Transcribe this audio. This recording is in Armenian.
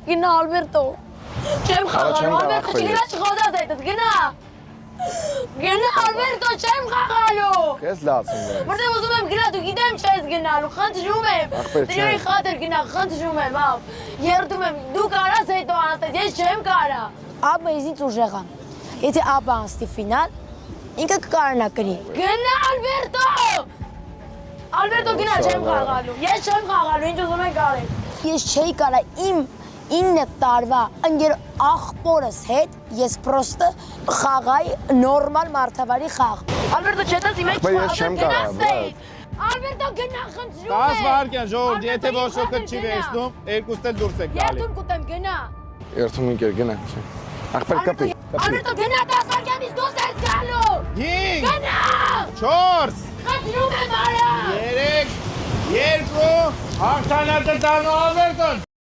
Գնա Ալբերտո։ Չեմ խաղալու, Ալբերտո չգնա չխոզած այդս, գնա։ Գնա Ալբերտո, չեմ խաղալու։ Քեզ լացում է։ Որտեղ ուզում եմ գնա, դու գիտեմ չես գնալու, խնդրում եմ։ Դրի խաթր գնա, խնդրում եմ, ավ։ Երդում եմ, դու կարաս հետո անստես, ես չեմ կարա։ Աբը իզից ուժեղ ան։ Եթե աբը անստի ֆինալ, ինքը կկարանա կրի։ Գնա Ալբերտո։ Ալբերտո գնա, չեմ խաղալու։ Ես չեմ խաղալու, ինչ ուզում եք արեք։ Ես չէի կարա իմ 9 տարվա ընկեր աղբորս հետ ես պրոստը խաղայի նորմալ մարդավարի խաղ։ Ալբերտո չետես իմ հետ Ալբերտո գնա խնդրում եմ։ 10 վայրկյան ժողովուրդ, եթե ոչ ոքը չի վերցնում, երկուստ էլ դուրս եք գալի։ Երդում կուտեմ գնա։ Երթում ինքեր գնա։ Ախպեր կպի։ Ալբերտո գնա 10 վայրկյանից դուրս ես գալու։ 5 Գնա։ 4 Խնդրում եմ արա։ 3 2 հաղթանակը տանու Ալբերտոն։